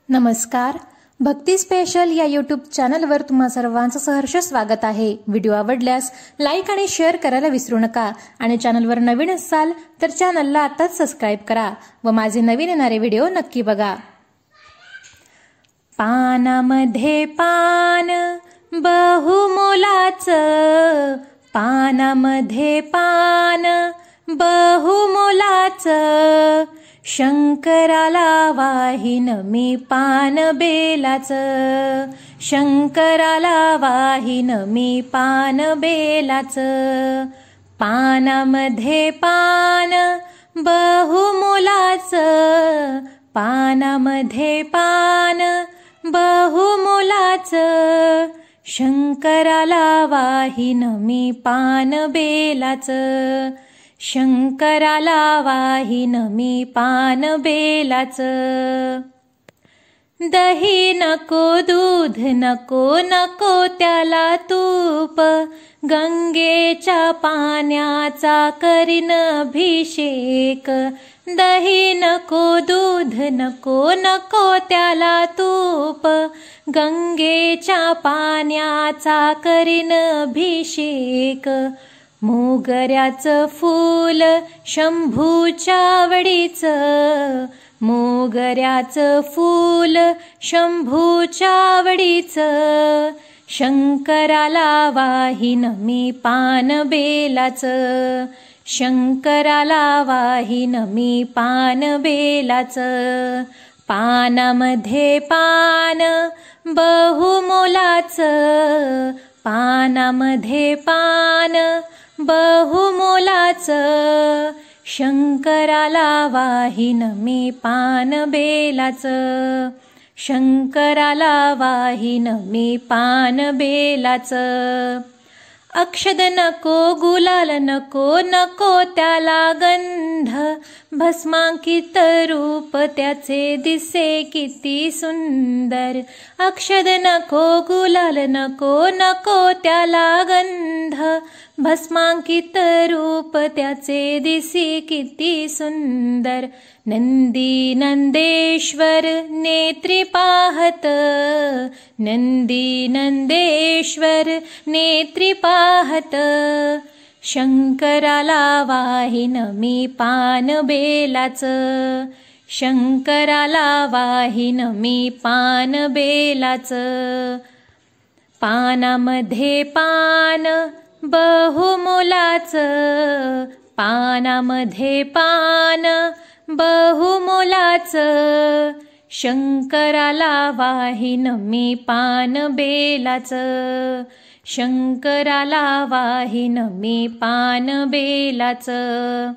नमस्कार. भक्ती स्पेशल या यूट्यूब चॅनलवर तुम्हा सर्वांचं सहर्ष स्वागत आहे. व्हिडिओ आवडल्यास लाईक आणि शेअर करायला विसरू नका आणि चॅनलवर नवीन असाल तर चॅनलला आताच सबस्क्राईब करा व माझे नवीन येणारे व्हिडिओ नक्की बघा. पानामध्ये पान बहुमोलाचं, पानामध्ये पान बहुमोलाचं, शंकराला वाहीन मी पान बेलाचं, शंकराला वाहीन मी पान बेलाचं. पानामध्ये पान बहुमोलाचं, पानामध्ये पान बहुमोलाचं, शंकराला वाहीन मी पान बेलाचं, शंकराला वाहीन मी पान बेलाचं. दही नको, दूध नको, नको त्याला तूप, गंगेच्या पाण्याचा करीन अभिषेक. दही नको, दूध नको, नको त्याला तूप, गंगेच्या पाण्याचा करीन अभिषेक. मोगऱ्याचं फूल शंभूच्या आवडीचं, मोगऱ्याचं फूल शंभूच्या आवडीचं, शंकराला वाहीन मी पान बेलाचं, शंकराला वाहीन मी पान बेलाचं. पानामध्ये पान बहुमोलाचं, पानामध्ये पान बहुमोलाचं, शंकराला वाहीन मी पान बेलाचं, शंकराला वाहीन मी पान बेलाचं. अक्षद नको, गुलाल नको, नको त्याला गंध, भस्मांकित रूप त्याचे दिसे किती सुंदर. अक्षद नको, गुलाल नको, नको त्याला गंध, भस्मांकित रूप त्याचे दिसे किती सुंदर. नंदी नंदेश्वर नेत्री पाहत, नंदी नंदेश्वर नेत्री पाहत, शंकराला वाहीन मी पान बेलाचं, शंकराला वाहीन मी पान बेलाचं. पानामध्ये पान बहुमोलाचं, पानामध्ये पान बहुमोलाचं, शंकराला वाहीन मी पान बेलाचं, शंकराला वाहीन मी पान बेलाचं.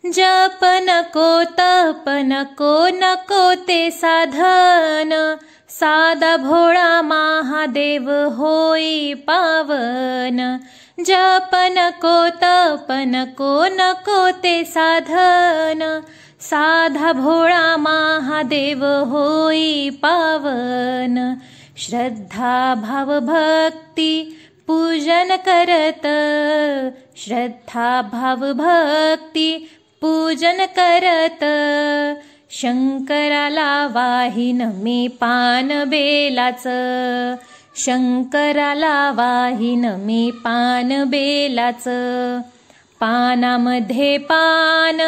जप नको, तप नको, नको ते साधन, साधा भोळा महादेव होई पावन. जप नको, तप नको, नको ते साधन, साधा भोळा महादेव होई पावन. श्रद्धा भाव भक्ती पूजन करत, श्रद्धा भाव भक्ती पूजन करत, शंकराला वाहीन मी पान बेलाचं, शंकराला वाहीन मी पान बेलाचं. पानामध्ये पान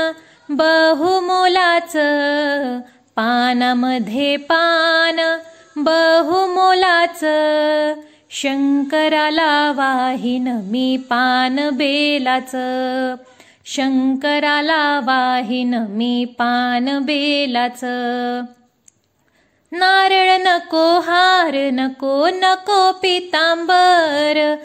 बहुमोलाचं, पानामध्ये पान बहुमोलाचं, शंकराला वाहीन मी पान बेलाचं, शंकराला वाहीन मी पान बेलाचं. नारळ नको, हार नको, नको पितांबर,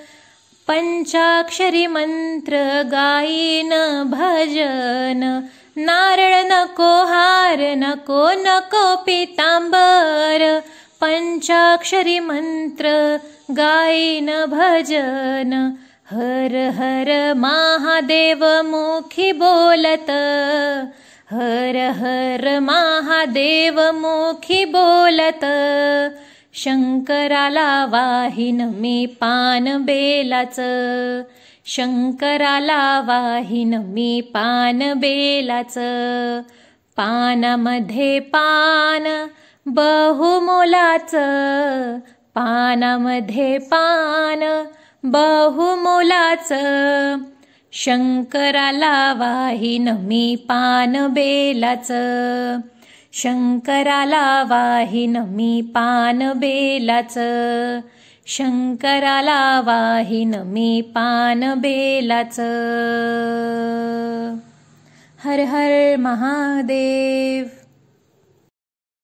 पंचाक्षरी मंत्र गाईन भजन. नारळ नको, हार नको, नको पितांबर, पंचाक्षरी मंत्र गाईन भजन. हर हर महादेव मुखी बोलत, हर हर महादेव मुखी बोलत, शंकराला वाहीन मी पान बेलाचं, शंकराला वाहीन मी पान बेलाचं. पानामध्ये पान बहुमोलाचं पानामध्ये पान बहुमोलाचं, शंकराला वाहीन मी पान बेलाचं, शंकराला वाहीन मी पान बेलाचं, शंकराला वाहीन मी पान बेलाचं. हर हर महादेव.